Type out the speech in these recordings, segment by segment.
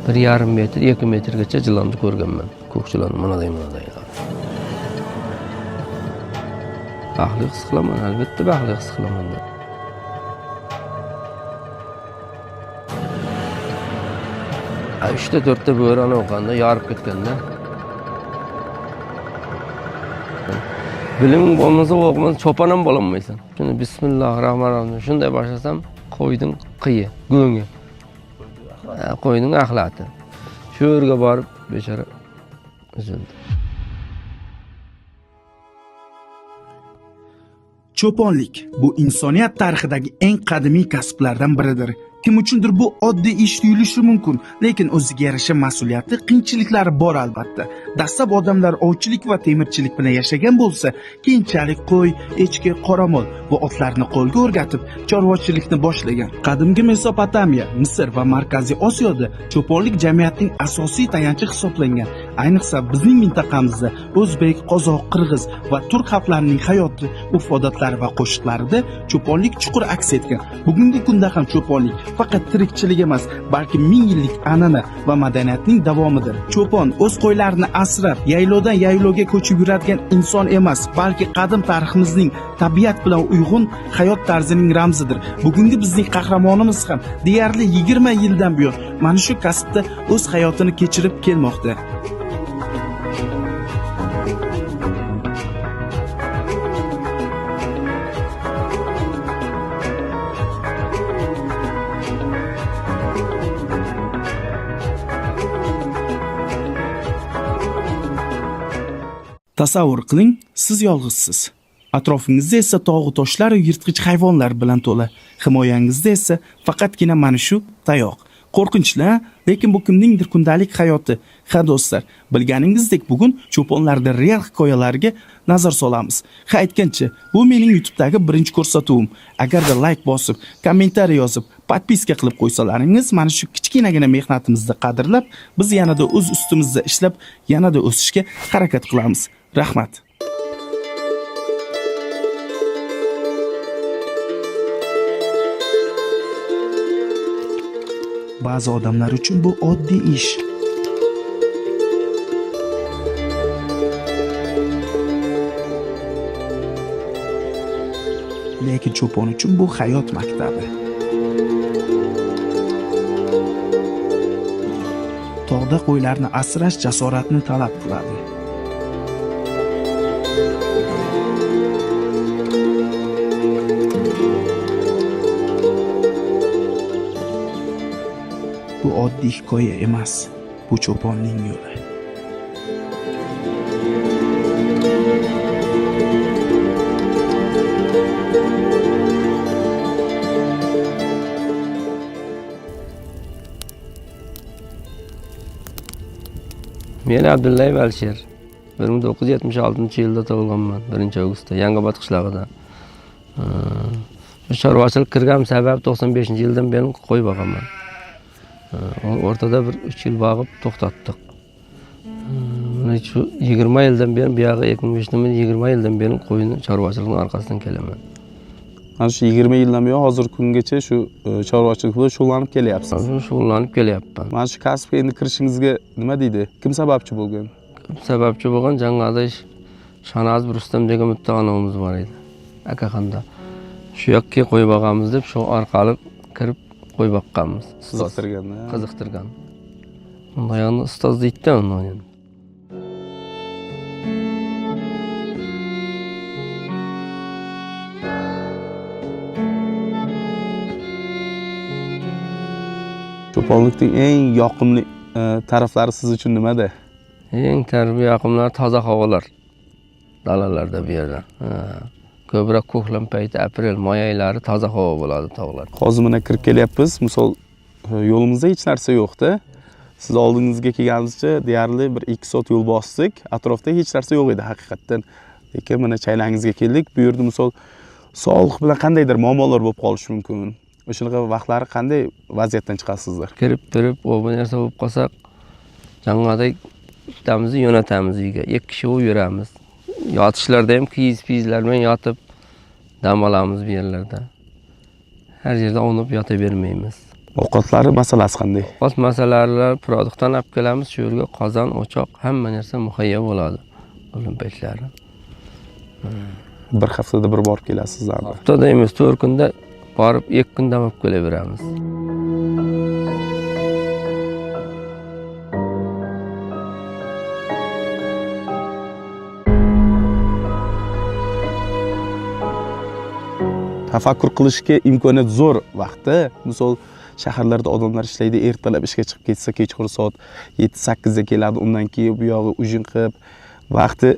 1,5 metr, 2 metrgacha yılanni ko'rganman. Ko'k yılanni manaday. Baxtli his qilaman, albatta baxtli his qilaman. Üçte dörtte bo'roni o'qanda, yorib ketganda. Bilim bo'lmasa o'qimasa cho'pon ham bo'lolmaysan. Shuni bismillahirrohmanirrohim shunday boshlasam, qo'yning qiyi, go'ngi. Qo'yning axlati. Shu yerga borib bechora üzüldü. Cho'ponlik bu insoniyat tarixidagi eng qadimiy kasblardan biridir. Kim uchundir bu oddiy ish tuyulishi mumkin, lekin o'ziga yarasha mas'uliyati, qiyinchiliklari bor albatta. Dastlab odamlar ovchilik va temirchilik bilan yashagan bo'lsa, keyinchalik qo'y, echki, qoramol va otlarni qo'lga o'rgatib, chorvachilikni boshlagan. Qadimgi Mesopotamiya, Misr va Markaziy Osiyoda cho'ponlik jamiyatning asosiy tayanchi hisoblangan. Ayniqsa bizning mintaqamizda o'zbek, qozoq, qirg'iz va turk xalqlarining hayoti, urf-odatlari va qo'shiqlarida cho'ponlik chuqur aks etgan. Bugungi kunda ham cho'ponlik faqat tirikchilik emas, balki 1000 yillik an'ana va madaniyatning davomidir. Cho'pon o'z qo'ylarini asrab, yaylovdan yaylovga ko'chib yuradigan inson emas, balki qadim tariximizning tabiat bilan uyg'un hayot tarzining ramzidir. Bugungi bizning qahramonimiz ham deyarli 20 yildan buyon mana shu kasbda o'z hayotini kechirib kelmoqda. Tasavvur qiling, siz yolg'izsiz. Atrofingizda esa tog'u toshlar va yirtqich hayvonlar bilan to'la. Himoyangizda esa faqatgina mana shu tayoq. Qo'rqinchli, lekin bu kimningdir kundalik hayoti. Ha do'stlar, bilganingizdek bugun cho'ponlarda real hikoyalarga nazar solamiz. Ha aytgancha, bu mening YouTube'dagi birinchi ko'rsatuvim. Agarda like bosib, kommentariy yozib, podpiska qilib qo'ysalaringiz, mana shu kichkinagina mehnatimizni qadrlab, biz yanada o'z ustimizda ishlab, yanada o'sishga harakat qilamiz. Rahmat. Ba'zi odamlar uchun bu oddiy ish. Lekin cho'pon uchun bu hayot maktabi. Tog'da qo'ylarni asrash jasoratni talab qiladi. Bu oddiy hikoya emas, bu cho'ponning yo'li. Men Abdullayev Alisher. 1976-yilda tug'ilganman, 1-avgustda Yangiobod qishlog'ida. Chorvachilik kirgan sabab 95-yildan beri qo'y boqaman. O'rtada bir 3 yil boqib to'xtatdik. Mana shu 20 yildan beri bu yoqqa 20 yildan beri qo'yni chorvachilikning orqasidan kelaman. Mana shu 20 yildan buyon hozir kungacha shu chorvachilik bilan shug'ullanib kelyapsiz. Shug'ullanib kelyapman. Mana shu kasbga endi kirishingizga nima deydi? Kim sababchi bo'lgan? Sababchi bo'lgan jangoda Shanoz Rustam degan bitta onamiz bor edi. Akaxonda. Shu yoqqa qo'y boqamiz deb shu orqali kirib qo'y boqqanmiz. Qiziqtirgan. Unda yana ustoz deydi uni. Cho'ponlikning eng yoqimli taraflari siz uchun nimada? Eng yoqimlari toza havolar. Dalalarda bu yerda. Ko'proq ko'klam payti, aprel, may oylari toza havo bo'ladi tog'lar. Hozir mana kirib kelyapmiz. Misol yo'limizda hech narsa yo'q-da. Siz oldingizga kelganingizcha deyarli bir 2 soat yo'l bosdik. Atrofda hech narsa yo'q edi haqiqatan. Lekin mana chaylangizga keldik. Bu yerda misol sog'liq bilan qandaydir muammolar bo'lib qolishi mumkin. O'shaqa vaqtlari qanday vaziyatdan chiqasizlar? Kirib turib, bu narsa bo'lib qolsa, jangoda ikkitamizni yo'natamiz uyga. 2 kishi yuramiz. Yotishlarda ham kiyiz-piyizlar bilan yotib dam olamiz bu yerlarda. Har yerda o'ynab yotavermaymiz. Ovqatlari masalasi qanday? Ovqat masalalarini produktdan olib kelamiz, shu yerga qozon, o'choq, hamma narsa muhayyo bo'ladi. O'lim paytlari. Bir haftada bir borib kelasizlarmi? Haftada emas, 4 kunda borib 2 kunda olib kelaveramiz. Tafakkur qilishga imkoniyat zo'r vaqtda. Misol shaharlarda odamlar ishlaydi, ertalab ishga chiqib ketsa, kechqurun soat 7-8 da keladi, undan keyin bu yog'i ujin qilib, vaqti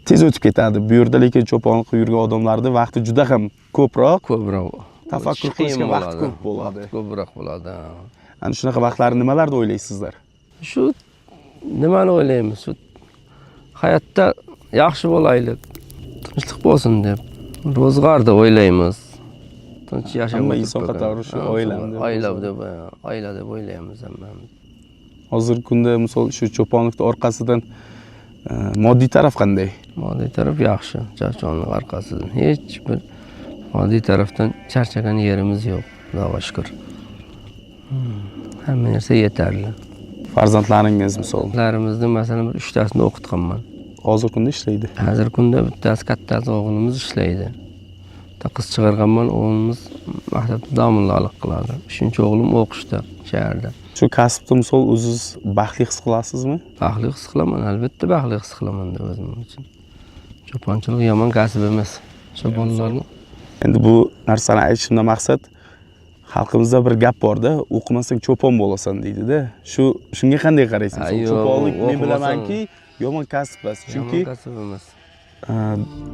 tez o'tib ketadi. Bu yerda lekin cho'ponlik qilib yurgan odamlarda vaqti juda ham ko'proq. Tafakkur qilishga vaqt ko'p bo'ladi. Ko'proq bo'ladi. Ana shunaqa vaqtlarni nimalarni o'ylaysizlar? Shu nimani o'ylaymiz? Shu hayotda yaxshi bo'laylik, tinchlik bo'lsin deb. Ro'zg'orda o'ylaymiz. Tinch yashab Hamma inson qatori shu oila deb o'ylaymiz hammamiz. Hozirgi kunda misol shu cho'ponlikning orqasidan moddiy taraf qanday? Moddiy taraf yaxshi, cho'ponlik orqasidan. Hech bir moddiy tarafdan charchagan yerimiz yo'q, Xudoga shukr. Hamma narsa yetarli. Farzandlaringiz misol? Farzandlarimizni masalan 3 tasini o'qitganman. Hozirgi kunda ishlaydi. Hozir kunda bittasi kattasi o'g'limiz ishlaydi. Qiz chiqarganman, o'g'limiz maktabda domlalik qiladi. 3-o'g'lim o'qishda shaharda. Shu kasbda misol o'zingiz baxtli his qilasizmi? Baxtli his qilaman, albatta baxtli his qilaman deb o'zim uchun. Cho'ponchilik yomon kasb emas. Cho'ponlarni Endi bu narsani aytishimdan maqsad xalqimizda bir gap bor-da, o'qimasang cho'pon bo'lasan deydi-da. Shunga qanday qaraysiz? Cho'ponlik men bilamanki, yomon kasb emas. Chunki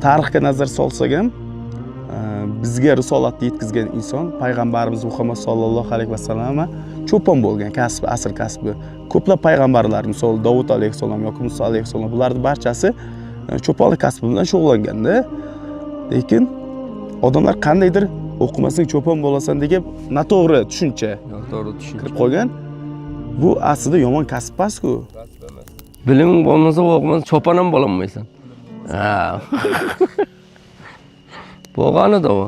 tarixga nazar solsak ham bizga risolatni yetkazgan inson payg'ambarimiz Muhammad sallallohu alayhi vasallam cho'pon bo'lgan kasbi, asl kasbi. Ko'plab payg'ambarlar, misol Davud alayhissalom yoki Musa alayhissalom, bularning barchasi cho'ponlik kasbi bilan shug'ullanganda, lekin odamlar qandaydir o'qimasang cho'pon bo'lasan degan noto'g'ri tushuncha kirib qolgan. Bu aslida yomon kasb emas-ku. Bilim bo'lmasa o'qimasa cho'pon ham bo'lolmaysan. Ha. Bo'lganida u.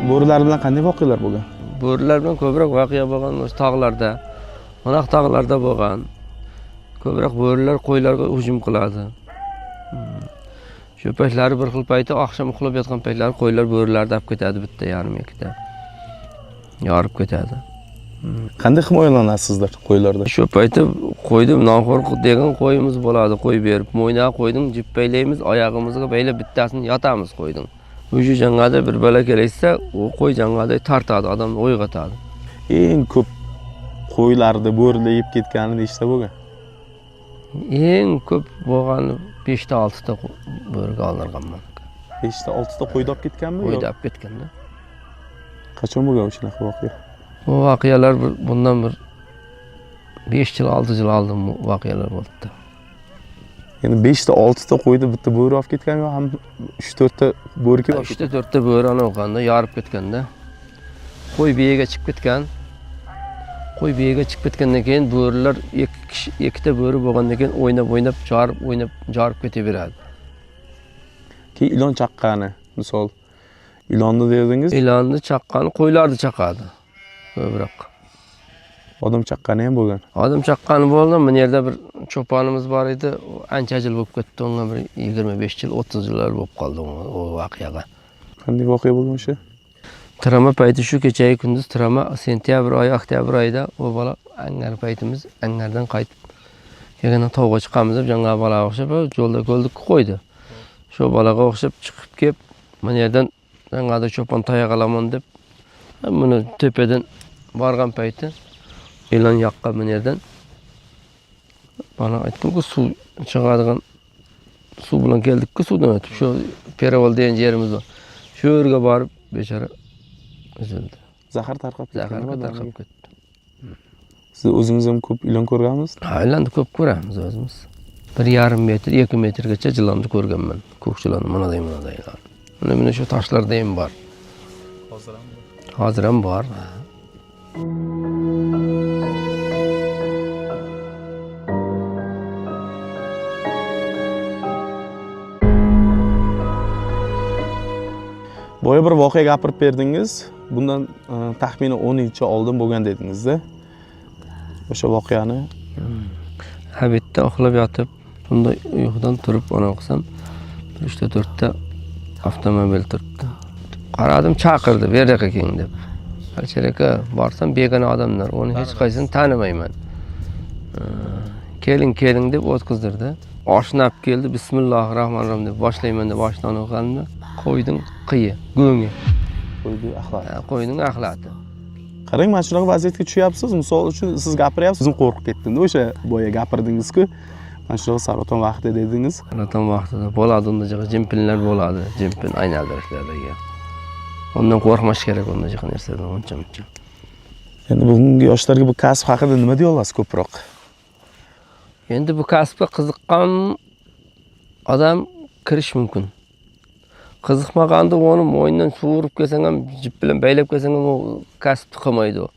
Bo'rilar bilan qanday voqealar bo'lgan? Bo'rilar bilan ko'proq voqea bo'lgan o'sha tog'larda. Monoq tog'larda bo'lgan. Ko'proq bo'rilar qo'ylarga hujum qiladi. Shu paytlari bir xil payti oqshom uxlab yotgan paytlari qo'ylar bo'rilarni olib ketadi, bitta yarim ikkita. Yorib ketadi. Qanday himoyalanasizlar qo'ylarda? Shu payti qo'ydim, nonxo'r degan qo'yimiz bo'ladi, qo'y berib, mo'ynaga qo'ydim, jippaylaymiz, oyog'imizga baylab bittasini yotamiz qo'ydim. O'sha jangada bir bala kelsa, u qo'y jangada tartadi, odamni uyg'otadi. Eng ko'p qo'ylarni bo'rilar yeb ketgani nechta bo'lgan? Eng ko'p bo'lgani 5 ta 6 ta bo'riga olinganman. 5 ta 6 ta qo'yni olib ketganmi? Qo'yni olib ketganda. Qachon bo'lgan shunaqa voqea? Bu voqealar bundan bir 5 yil 6 yil oldin voqealar bo'ldi. Ya'ni 5 ta 6 ta qo'yni bitta bo'ri olib ketgan yo ham 3-4 ta bo'riki olib ketgan? 3-4 ta bo'rini olganda, yorib ketganda. Qo'y biyaga chiqib ketgan. Qo'y biyaga chiqib ketgandan keyin bo'rilar ikkita bo'ri bo'lgandan keyin o'ynab jorib ketaveradi. Keyin ilon chaqqani, misol ilonni dedingiz? Ilonni chaqqani qo'ylarni chaqadi. Ko'proq. Odam chaqqani ham bo'lgan. Odam chaqqani bo'ldi. Bu yerda bir cho'ponimiz bor edi. Ancha yil bo'lib ketdi. Unga bir 25 yil, 30 yillar bo'lib qoldi o voqeaga. Qanday voqea bo'lgan o'sha? Tirama payti shu kechagi kunduz tirama sentyabr oyi, oktyabr oyida o bola angar paytimiz angardan qaytib kelganda tog'ga chiqamiz deb janga bolaga o'xshab yo'lda ko'ldik qo'ydi. Shu bolaga o'xshab chiqib kelib, mana yerdan jangada cho'pon tayoq olaman deb buni tepadan borgan payti ilon yoqqan mana yerdan. Bana aytdim-ku suv chiqadigan suv bilan keldik-ku, suvdan o'tib shu Perovol degan yerimiz bor. Shu yerga borib bechora üzüldü. Zahar tarqab ketdi. Siz o'zingiz ham ko'p ilon ko'rganmisiz? Ha, ilonni ko'p ko'ramiz o'zimiz. 1,5 metr, 2 metrgacha jilonni ko'rganman. Ko'k jilonni mana mana shu toshlarda ham bor. Hozir ham bor. boya bir voqea gapirib berdingiz. Bundan taxminan 10 yilcha oldin bo'lgan dedingiz-da. O'sha voqeani Ha bitta uxlab yotib, bunda uyqudan turib ona o'qisam, 3-4 ta avtomobil turibdi. Qaradim, chaqirdi, "Bu yerga keling" deb. Alchar aka, borsam begona odamlar, uni hech qaysini tanimayman. Keling deb o'tkazdirdi. Oshnab keldi, "Bismillahirrohmanirrohim" deb boshlayman deb boshdan o'qildi. Qo'ydim qiyi, go'ngi. qo'ydi axlat. Qo'ydim axlati. Qarang, mana shunaqa vaziyatga tushyapsiz. Misol uchun siz gapiryapsiz, o'zim qo'rqib ketdim-da o'sha boya gapirdingiz-ku. Mana shunaqa saraton vaqti dedingiz. Saraton vaqtida bo'ladi, unda jimpinlar bo'ladi, jimpin aylantirishlardagi. Ondan qo'rqmash kerak, unda narsadan uncha-muncha. Endi bugungi yoshlarga bu kasb haqida nima deya olasiz ko'proq? Endi bu kasbga qiziqqan odam kirish mumkin. Qiziqmaganda uni mo'yindan sug'urib kelsang ham, jip bilan baylab kelsang ham u kasbni qilmaydi u.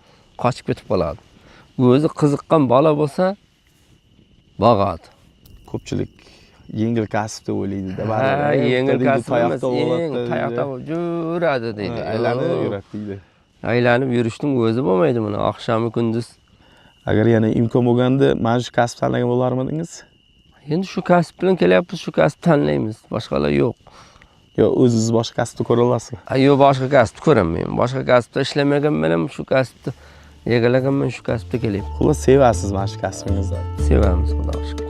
Qochib ketib qoladi. O'zi qiziqqan bola bo'lsa, bog'adi. Ko'pchilik yengil kasb deb o'ylaydi-da. Ha, yengil kasb emas, tayoqda yuradi deydi. aylanib yuradi deydi. Aylanib yurishning o'zi bo'lmaydi buni, oqshomi kunduz. Agar yana imkon bo'lganda, mana shu kasb tanlagan bo'larmidingiz? Endi shu kasb bilan kelyapmiz, shu kasb tanlaymiz, boshqalar yo'q. Yo, o'zingiz boshqa kasbni ko'ra olasizmi? Yo'q, boshqa kasbni ko'ramayman. Boshqa kasbda ishlamaganman ham shu kasbni egallaganman, shu kasbda kelyapman. Xullas sevasiz mana shu kasbingizni. Sevamiz, xudo shukr.